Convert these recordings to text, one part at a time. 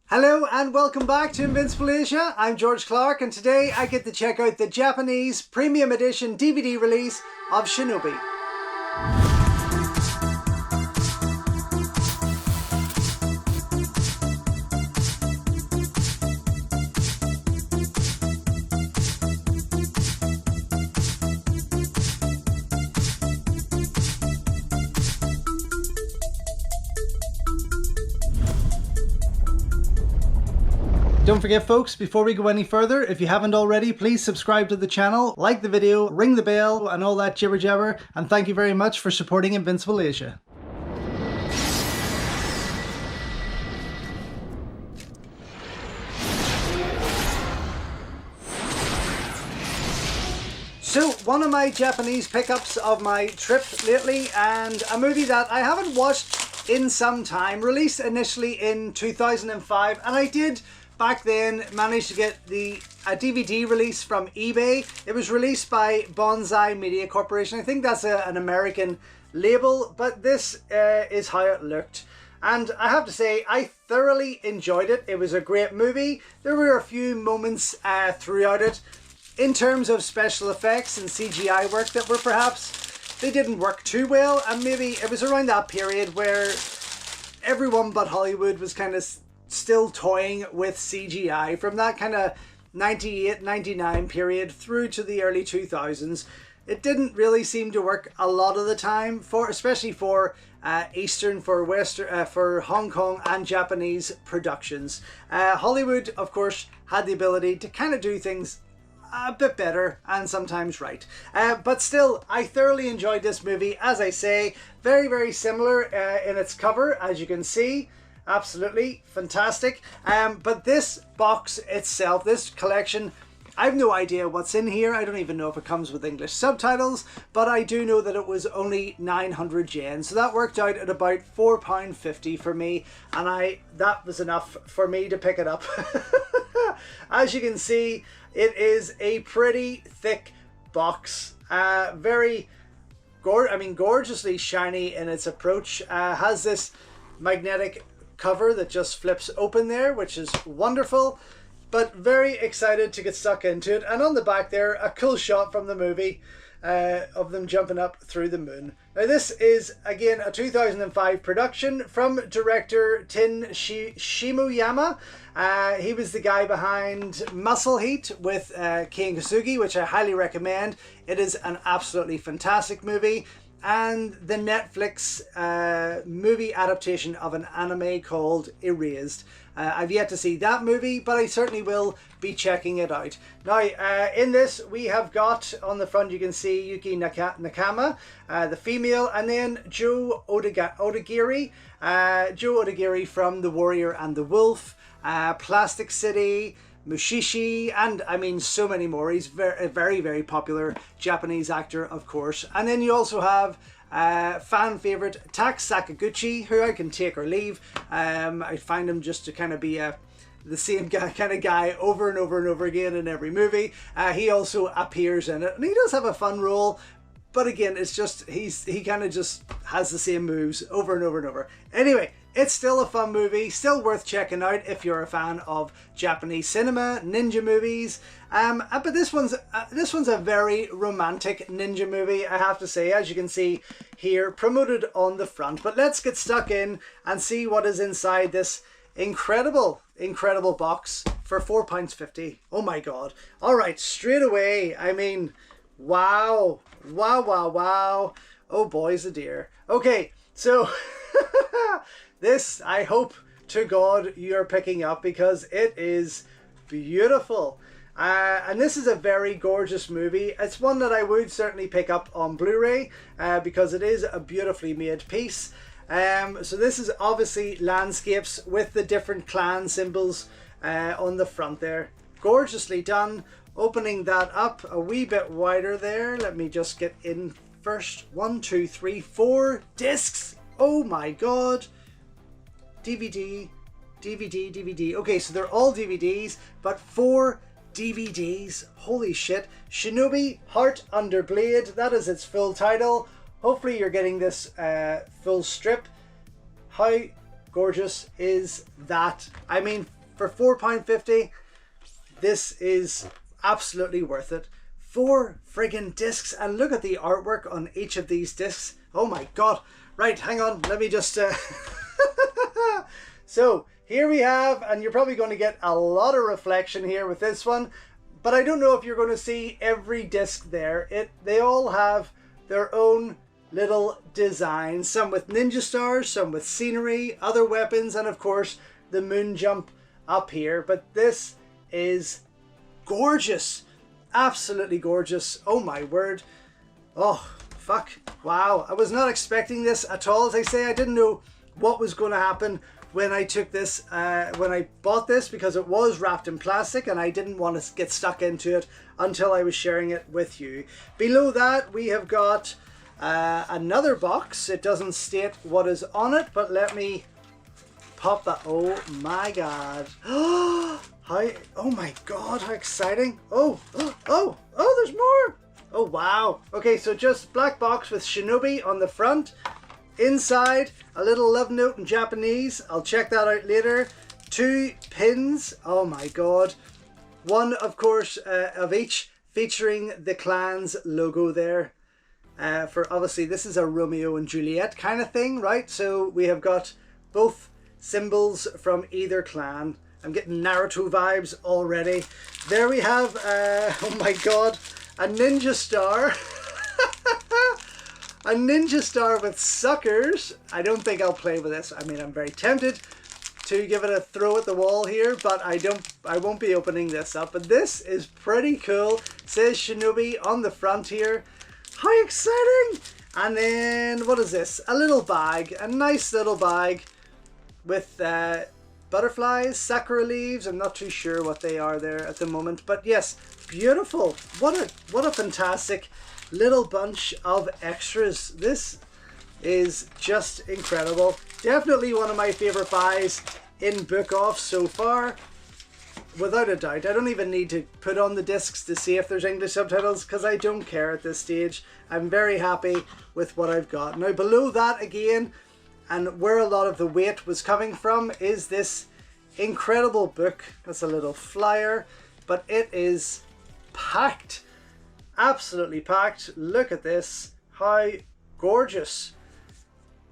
Hello and welcome back to Invincible Asia. I'm George Clark and today I get to check out the Japanese Premium Edition DVD release of Shinobi. Don't forget folks, before we go any further, if you haven't already, please subscribe to the channel, like the video, ring the bell and all that jibber jabber, and thank you very much for supporting Invincible Asia. So, one of my Japanese pickups of my trip lately, and a movie that I haven't watched in some time, released initially in 2005, and I did back then managed to get a DVD release from eBay. It was released by Bonsai Media Corporation. I think that's an American label, but this is how it looked. And I have to say, I thoroughly enjoyed it. It was a great movie. There were a few moments throughout it in terms of special effects and CGI work that were perhaps, they didn't work too well. And maybe it was around that period where everyone but Hollywood was kind of still toying with CGI from that kind of 98, 99 period through to the early 2000s. It didn't really seem to work a lot of the time, especially for Eastern, for Western, for Hong Kong and Japanese productions. Hollywood, of course, had the ability to kind of do things a bit better and sometimes right. But still, I thoroughly enjoyed this movie. As I say, very, very similar in its cover, as you can see. Absolutely fantastic. But this box itself, this collection, I have no idea what's in here. I don't even know if it comes with English subtitles, but I do know that it was only 900 yen. So that worked out at about £4.50 for me, and that was enough for me to pick it up. As you can see, it is a pretty thick box. Very gorgeously shiny in its approach. Has this magnetic cover that just flips open there, which is wonderful, but very excited to get stuck into it. And on the back there, a cool shot from the movie of them jumping up through the moon. Now this is again a 2005 production from director Shimoyama. He was the guy behind Muscle Heat with Ken Kasugi, which I highly recommend. It is an absolutely fantastic movie. And the Netflix movie adaptation of an anime called Erased. I've yet to see that movie, but I certainly will be checking it out. Now, in this, we have got, on the front you can see Yuki Nakama, the female, and then Joe Odagiri. Joe Odagiri from The Warrior and the Wolf, Plastic City, Mushishi, and I mean so many more. He's a very, very popular Japanese actor, of course. And then you also have fan favorite Tak Sakaguchi, who I can take or leave. I find him just to kind of be the same kind of guy over and over and over again in every movie. He also appears in it, and he does have a fun role. But again, it's just, he kind of just has the same moves over and over and over. Anyway, it's still a fun movie, still worth checking out if you're a fan of Japanese cinema, ninja movies. But this one's a very romantic ninja movie, I have to say, as you can see here, promoted on the front. But let's get stuck in and see what is inside this incredible box for £4.50. Oh my god. All right, straight away, I mean, wow. Oh boys, a dear. Okay, so this, I hope to God you're picking up, because it is beautiful. And this is a very gorgeous movie. It's one that I would certainly pick up on Blu-ray because it is a beautifully made piece. So this is obviously landscapes with the different clan symbols on the front there. Gorgeously done. Opening that up a wee bit wider there. Let me just get in first. 1, 2, 3, 4 discs. Oh my god. DVD. Okay, so they're all DVDs, but 4 DVDs. Holy shit. Shinobi Heart Under Blade. That is its full title. Hopefully you're getting this full strip. How gorgeous is that? I mean, for £4.50, this is absolutely worth it. 4 friggin' discs, and look at the artwork on each of these discs. Oh my god. Right, hang on, let me just so here we have, and you're probably going to get a lot of reflection here with this one, but I don't know if you're going to see every disc there. They all have their own little designs, some with ninja stars, some with scenery, other weapons, and of course the moon jump up here. But this is gorgeous, absolutely gorgeous. Oh my word. Oh fuck, wow, I was not expecting this at all. As I say, I didn't know what was going to happen when I took this, when I bought this, because it was wrapped in plastic and I didn't want to get stuck into it until I was sharing it with you. Below that we have got another box. It doesn't state what is on it, but let me pop that. Oh my god. Oh my god, how exciting. Oh, there's more. Oh wow. Okay, so just black box with Shinobi on the front. Inside, a little love note in Japanese. I'll check that out later. 2 pins. Oh my god. One, of course, of each, featuring the clan's logo there. For obviously, this is a Romeo and Juliet kind of thing, right? So we have got both symbols from either clan. I'm getting Naruto vibes already. There we have, oh my god, a ninja star. A ninja star with suckers. I don't think I'll play with this. I mean, I'm very tempted to give it a throw at the wall here, but I won't be opening this up. But this is pretty cool. It says Shinobi on the front here. How exciting! And then, what is this? A little bag, a nice little bag with butterflies, sakura leaves. I'm not too sure what they are there at the moment, but yes, beautiful. What a fantastic little bunch of extras. This is just incredible. Definitely one of my favorite buys in Book Off so far, without a doubt. I don't even need to put on the discs to see if there's English subtitles, because I don't care at this stage. I'm very happy with what I've got. Now below that again, and where a lot of the weight was coming from, is this incredible book. That's a little flyer, but it is packed. Absolutely packed. Look at this. How gorgeous.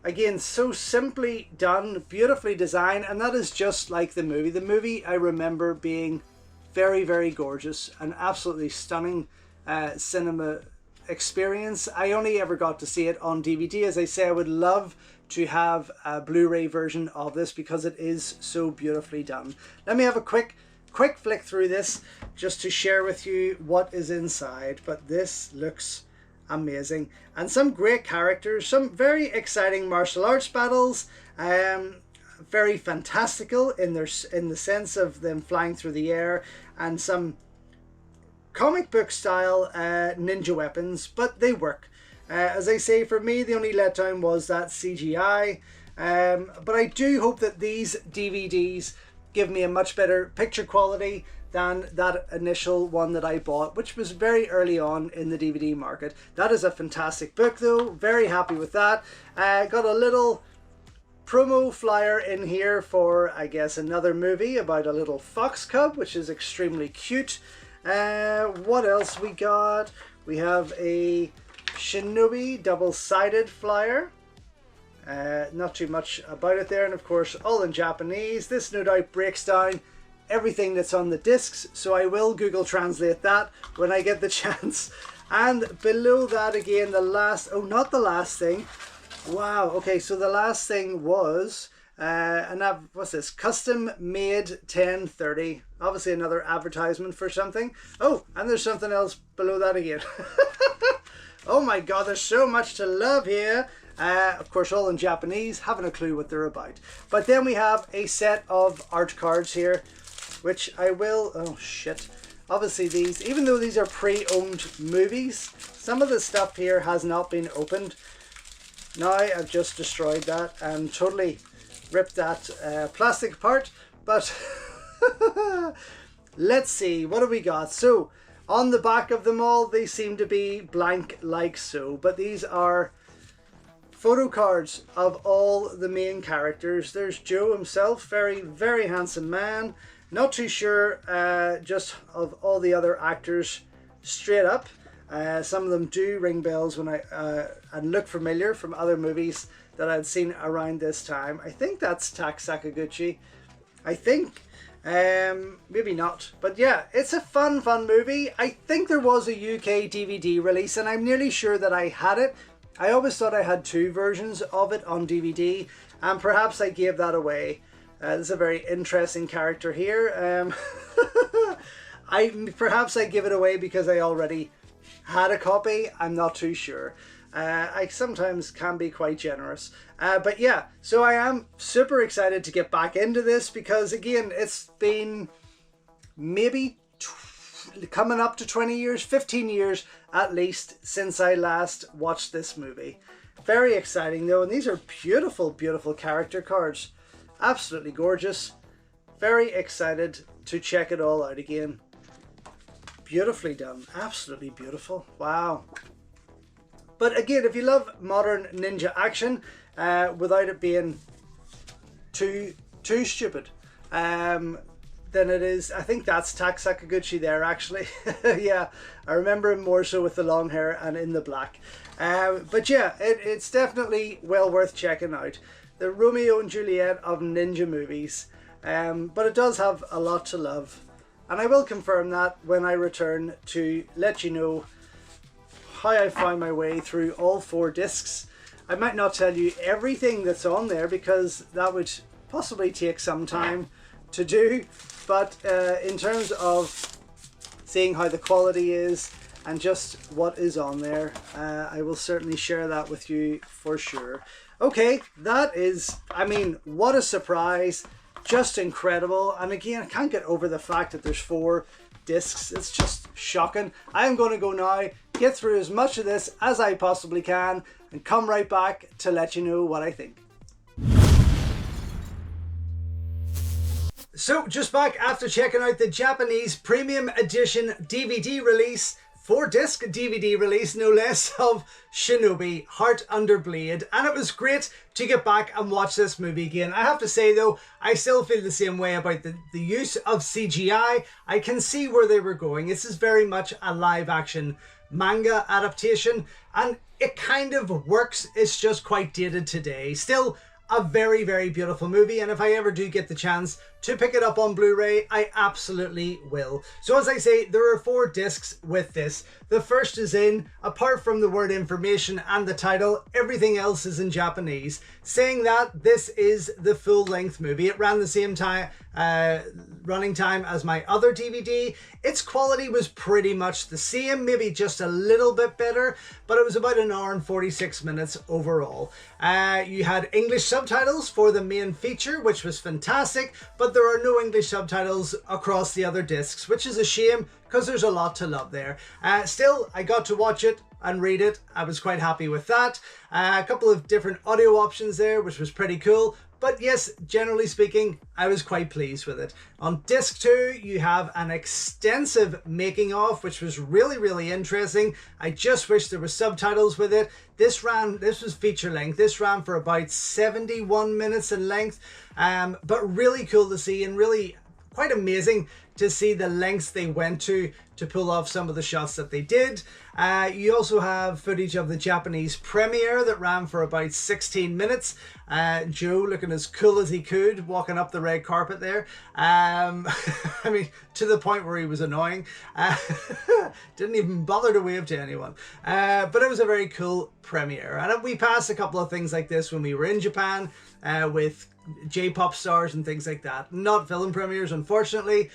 Again, so simply done, beautifully designed, and that is just like the movie. The movie, I remember being very, very gorgeous, an absolutely stunning cinema experience. I only ever got to see it on DVD. As I say, I would love to have a Blu-ray version of this because it is so beautifully done. Let me have a quick flick through this just to share with you what is inside, but this looks amazing, and some great characters, some very exciting martial arts battles, very fantastical in the sense of them flying through the air, and some comic book style ninja weapons, but they work. As I say, for me the only letdown was that CGI, but I do hope that these DVDs give me a much better picture quality than that initial one that I bought, which was very early on in the DVD market. That is a fantastic book though, very happy with that. Got a little promo flyer in here for, I guess, another movie about a little fox cub, which is extremely cute. What else we got? We have a Shinobi double-sided flyer. Not too much about it there, and of course all in Japanese. This no doubt breaks down everything that's on the discs, so I will Google Translate that when I get the chance. And below that again, the last, oh, not the last thing. Wow, okay, so the last thing was what's this? Custom made 1030. Obviously another advertisement for something. Oh, and there's something else below that again. Oh my god, there's so much to love here. Of course, all in Japanese, haven't a clue what they're about. But then we have a set of art cards here, which I will, oh shit. Obviously these, even though these are pre-owned movies, some of the stuff here has not been opened. Now I've just destroyed that and totally ripped that plastic apart, but let's see, what have we got? So, on the back of them all, they seem to be blank like so, but these are photo cards of all the main characters. There's Joe himself, very, very handsome man. Not too sure just of all the other actors straight up. Some of them do ring bells when and look familiar from other movies that I'd seen around this time. I think that's Tak Sakaguchi. I think. Maybe not. But yeah, it's a fun movie. I think there was a UK DVD release and I'm nearly sure that I had it. I always thought I had 2 versions of it on DVD and perhaps I gave that away. There's a very interesting character here. Perhaps I give it away because I already had a copy. I'm not too sure. I sometimes can be quite generous. But yeah, so I am super excited to get back into this because again, it's been maybe coming up to 20 years, 15 years at least since I last watched this movie. Very exciting though, and these are beautiful, beautiful character cards. Absolutely gorgeous. Very excited to check it all out again. Beautifully done. Absolutely beautiful. Wow. But again, if you love modern ninja action without it being too stupid, then it is. I think that's Tak Sakaguchi there actually. Yeah, I remember him more so with the long hair and in the black. But yeah, it's definitely well worth checking out. The Romeo and Juliet of ninja movies. But it does have a lot to love. And I will confirm that when I return to let you know how I found my way through all 4 discs. I might not tell you everything that's on there because that would possibly take some time to do. But in terms of seeing how the quality is and just what is on there, I will certainly share that with you for sure. Okay, that is, I mean, what a surprise. Just incredible. And again, I can't get over the fact that there's 4 discs. It's just shocking. I am going to go now, get through as much of this as I possibly can, and come right back to let you know what I think. So, just back after checking out the Japanese Premium Edition DVD release, 4-disc DVD release, no less, of Shinobi, Heart Under Blade. And it was great to get back and watch this movie again. I have to say though, I still feel the same way about the use of CGI. I can see where they were going. This is very much a live action manga adaptation and it kind of works. It's just quite dated today. Still a very, very beautiful movie, and if I ever do get the chance to pick it up on Blu-ray, I absolutely will. So as I say, there are 4 discs with this. The first is in, apart from the word information and the title, everything else is in Japanese, saying that this is the full-length movie. It ran the same time, running time as my other DVD. Its quality was pretty much the same, maybe just a little bit better, but it was about 1 hour and 46 minutes overall. You had English subtitles for the main feature, which was fantastic, but there are no English subtitles across the other discs, which is a shame because there's a lot to love there. Still, I got to watch it and read it. I was quite happy with that. A couple of different audio options there, which was pretty cool. But yes, generally speaking, I was quite pleased with it. On disc 2, you have an extensive making of, which was really, really interesting. I just wish there were subtitles with it. This was feature length. This ran for about 71 minutes in length, but really cool to see and really quite amazing to see the lengths they went to pull off some of the shots that they did. You also have footage of the Japanese premiere that ran for about 16 minutes. Joe looking as cool as he could, walking up the red carpet there. I mean, to the point where he was annoying. Didn't even bother to wave to anyone. But it was a very cool premiere. And we passed a couple of things like this when we were in Japan with J-pop stars and things like that. Not film premieres, unfortunately,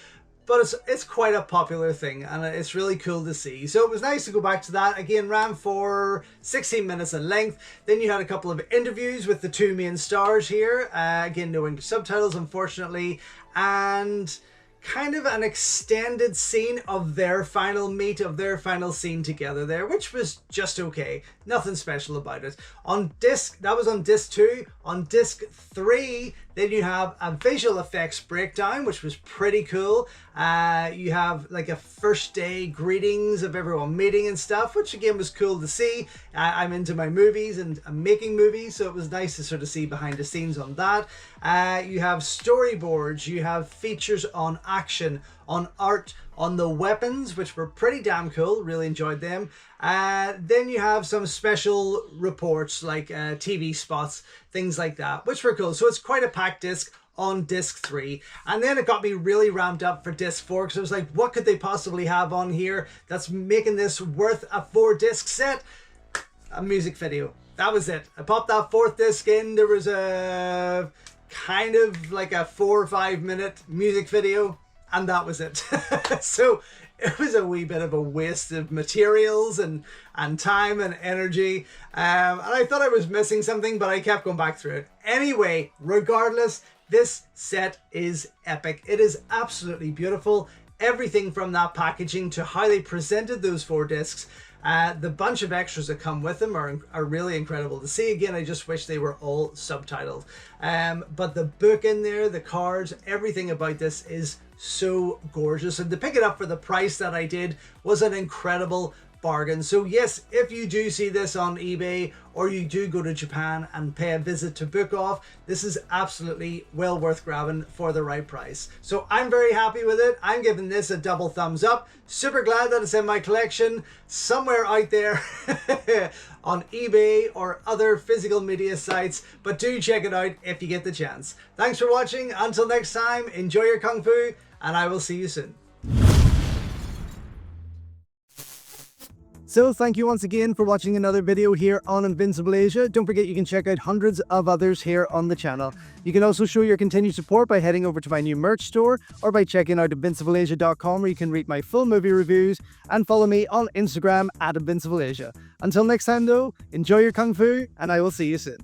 but it's quite a popular thing and it's really cool to see. So it was nice to go back to that. Again, ran for 16 minutes in length. Then you had a couple of interviews with the 2 main stars here. Again, no English subtitles, unfortunately. And kind of an extended scene of their final meet, of their final scene together there, which was just okay. Nothing special about it. On disc, that was on disc 2. On disc 3, Then you have a visual effects breakdown, which was pretty cool. You have like a first day greetings of everyone meeting and stuff, which again was cool to see. I'm into my movies and I'm making movies, so it was nice to sort of see behind the scenes on that. You have storyboards, you have features on action, on art, on the weapons, which were pretty damn cool. Really enjoyed them. Then you have some special reports like TV spots, things like that, which were cool. So it's quite a packed disc on disc 3. And then it got me really ramped up for disc 4, because I was like, what could they possibly have on here that's making this worth a 4-disc set? A music video. That was it. I popped that 4th disc in. There was a kind of like a 4 or 5 minute music video, and that was it. So it was a wee bit of a waste of materials and time and energy. And I thought I was missing something, but I kept going back through it. Anyway, regardless, this set is epic. It is absolutely beautiful. Everything from that packaging to how they presented those 4 discs. The bunch of extras that come with them are really incredible to see. Again, I just wish they were all subtitled. But the book in there, the cards, everything about this is so gorgeous. And to pick it up for the price that I did was an incredible bargain. So yes, if you do see this on eBay or you do go to Japan and pay a visit to Book Off, this is absolutely well worth grabbing for the right price. So I'm very happy with it. I'm giving this a double thumbs up. Super glad that it's in my collection somewhere out there on eBay or other physical media sites, but do check it out if you get the chance. Thanks for watching. Until next time, enjoy your Kung Fu, and I will see you soon. So thank you once again for watching another video here on Invincible Asia. Don't forget you can check out hundreds of others here on the channel. You can also show your continued support by heading over to my new merch store or by checking out invincibleasia.com, where you can read my full movie reviews and follow me on Instagram at InvincibleAsia. Until next time though, enjoy your Kung Fu, and I will see you soon.